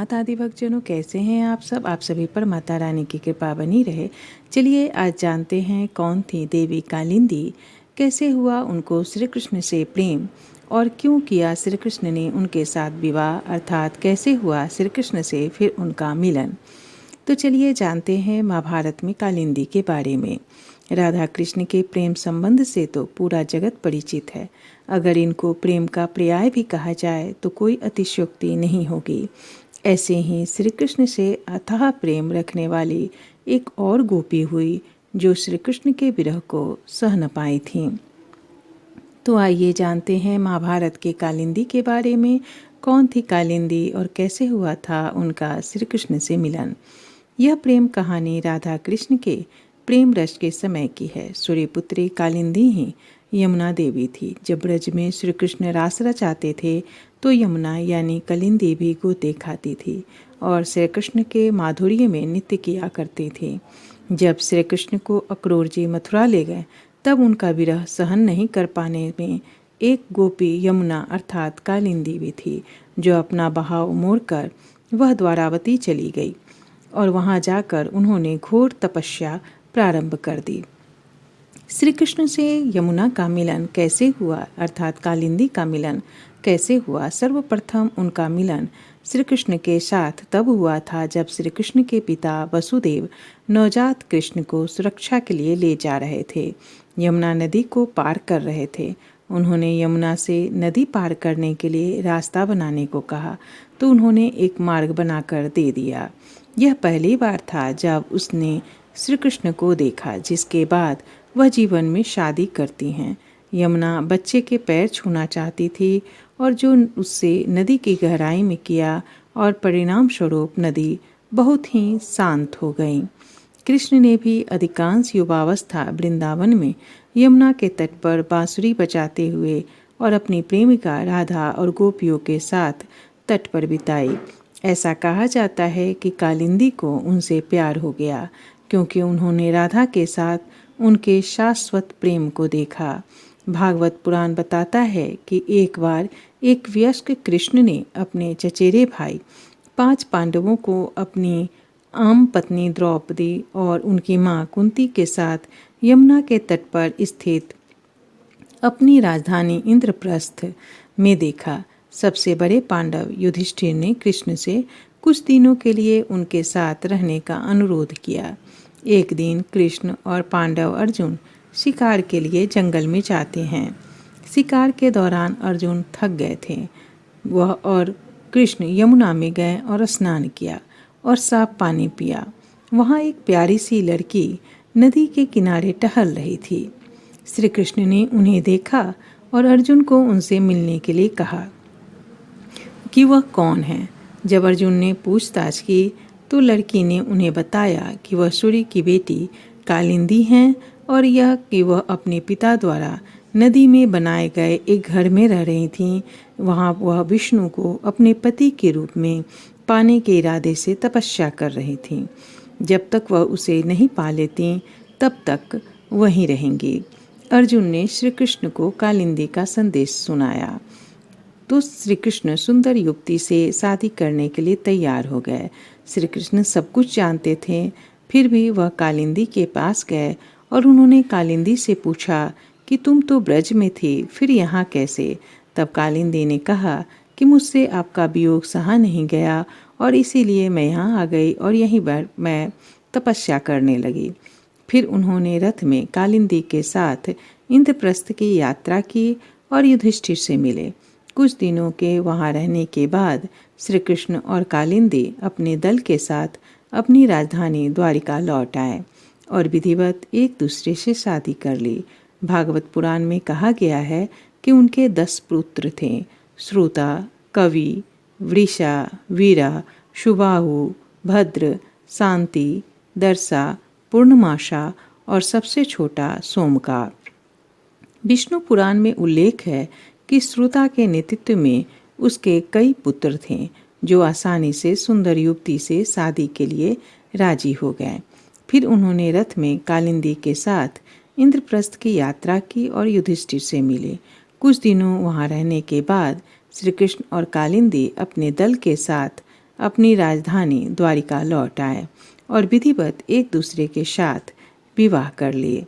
माता आदि भक्तजनों, कैसे हैं आप सभी पर माता रानी की कृपा बनी रहे। चलिए आज जानते हैं कौन थी देवी कालिंदी, कैसे हुआ उनको श्री कृष्ण से प्रेम और क्यों किया श्री कृष्ण ने उनके साथ विवाह, अर्थात कैसे हुआ श्री कृष्ण से फिर उनका मिलन। तो चलिए जानते हैं महाभारत में कालिंदी के बारे में। राधा कृष्ण के प्रेम संबंध से तो पूरा जगत परिचित है। अगर इनको प्रेम का पर्याय भी कहा जाए तो कोई अतिशयोक्ति नहीं होगी। ऐसे ही श्री कृष्ण से अथाह प्रेम रखने वाली एक और गोपी हुई जो श्री कृष्ण के विरह को सह न पाई थीं। तो आइए जानते हैं महाभारत के कालिंदी के बारे में। कौन थी कालिंदी और कैसे हुआ था उनका श्री कृष्ण से मिलन। यह प्रेम कहानी राधा कृष्ण के प्रेम रस के समय की है। सूर्यपुत्री कालिंदी ही यमुना देवी थी। जब ब्रज में श्री कृष्ण रास रचाते थे तो यमुना यानी कालिंदी भी गोते खाती थी और श्री कृष्ण के माधुर्य में नृत्य किया करती थी। जब श्री कृष्ण को अक्रूर जी मथुरा ले गए तब उनका विरह सहन नहीं कर पाने में एक गोपी यमुना अर्थात कालिंदी भी थी, जो अपना बहाव मोड़कर वह द्वारावती चली गई और वहां जाकर उन्होंने घोर तपस्या प्रारंभ कर दी। श्री कृष्ण से यमुना का मिलन कैसे हुआ, अर्थात कालिंदी का मिलन कैसे हुआ। सर्वप्रथम उनका मिलन श्री कृष्ण के साथ तब हुआ था जब श्री कृष्ण के पिता वसुदेव नवजात कृष्ण को सुरक्षा के लिए ले जा रहे थे। यमुना नदी को पार कर रहे थे। उन्होंने यमुना से नदी पार करने के लिए रास्ता बनाने को कहा तो उन्होंने एक मार्ग बनाकर दे दिया। यह पहली बार था जब उसने श्री कृष्ण को देखा, जिसके बाद वह जीवन में शादी करती हैं। यमुना बच्चे के पैर छूना चाहती थी और जो उससे नदी की गहराई में किया और परिणाम स्वरूप नदी बहुत ही शांत हो गई। कृष्ण ने भी अधिकांश युवावस्था वृंदावन में यमुना के तट पर बांसुरी बजाते हुए और अपनी प्रेमिका राधा और गोपियों के साथ तट पर बिताई। ऐसा कहा जाता है कि कालिंदी को उनसे प्यार हो गया क्योंकि उन्होंने राधा के साथ उनके शाश्वत प्रेम को देखा। भागवत पुराण बताता है कि एक बार एक वयस्क कृष्ण ने अपने चचेरे भाई 5 पांडवों को अपनी आम पत्नी द्रौपदी और उनकी मां कुंती के साथ यमुना के तट पर स्थित अपनी राजधानी इंद्रप्रस्थ में देखा। सबसे बड़े पांडव युधिष्ठिर ने कृष्ण से कुछ दिनों के लिए उनके साथ रहने का अनुरोध किया। एक दिन कृष्ण और पांडव अर्जुन शिकार के लिए जंगल में जाते हैं। शिकार के दौरान अर्जुन थक गए थे। वह और कृष्ण यमुना में गए और स्नान किया और साफ पानी पिया। वहाँ एक प्यारी सी लड़की नदी के किनारे टहल रही थी। श्री कृष्ण ने उन्हें देखा और अर्जुन को उनसे मिलने के लिए कहा कि वह कौन है। जब अर्जुन ने पूछताछ की तो लड़की ने उन्हें बताया कि वह सूर्य की बेटी कालिंदी हैं और यह कि वह अपने पिता द्वारा नदी में बनाए गए एक घर में रह रही थीं। वहाँ वह विष्णु को अपने पति के रूप में पाने के इरादे से तपस्या कर रही थीं। जब तक वह उसे नहीं पा लेती तब तक वहीं रहेंगी। अर्जुन ने श्री कृष्ण को कालिंदी का संदेश सुनाया तो श्री कृष्ण सुंदर युवती से शादी करने के लिए तैयार हो गए। श्री कृष्ण सब कुछ जानते थे, फिर भी वह कालिंदी के पास गए और उन्होंने कालिंदी से पूछा कि तुम तो ब्रज में थी, फिर यहाँ कैसे। तब कालिंदी ने कहा कि मुझसे आपका वियोग सहा नहीं गया और इसीलिए मैं यहाँ आ गई और यहीं पर मैं तपस्या करने लगी। फिर उन्होंने रथ में कालिंदी के साथ इंद्रप्रस्थ की यात्रा की और युधिष्ठिर से मिले। कुछ दिनों के वहाँ रहने के बाद श्री कृष्ण और कालिंदी अपने दल के साथ अपनी राजधानी द्वारिका लौट आए और विधिवत एक दूसरे से शादी कर ली। भागवत पुराण में कहा गया है कि उनके 10 पुत्र थे, श्रुता, कवि, वृषा, वीरा, शुबाहु, भद्र, शांति, दर्शा, पूर्णमाशा और सबसे छोटा सोमका। विष्णु पुराण में उल्लेख है कि श्रुता के नेतृत्व में उसके कई पुत्र थे जो आसानी से सुंदर युवती से शादी के लिए राजी हो गए। फिर उन्होंने रथ में कालिंदी के साथ इंद्रप्रस्थ की यात्रा की और युधिष्ठिर से मिले। कुछ दिनों वहां रहने के बाद श्री कृष्ण और कालिंदी अपने दल के साथ अपनी राजधानी द्वारिका लौट आए और विधिवत एक दूसरे के साथ विवाह कर लिए।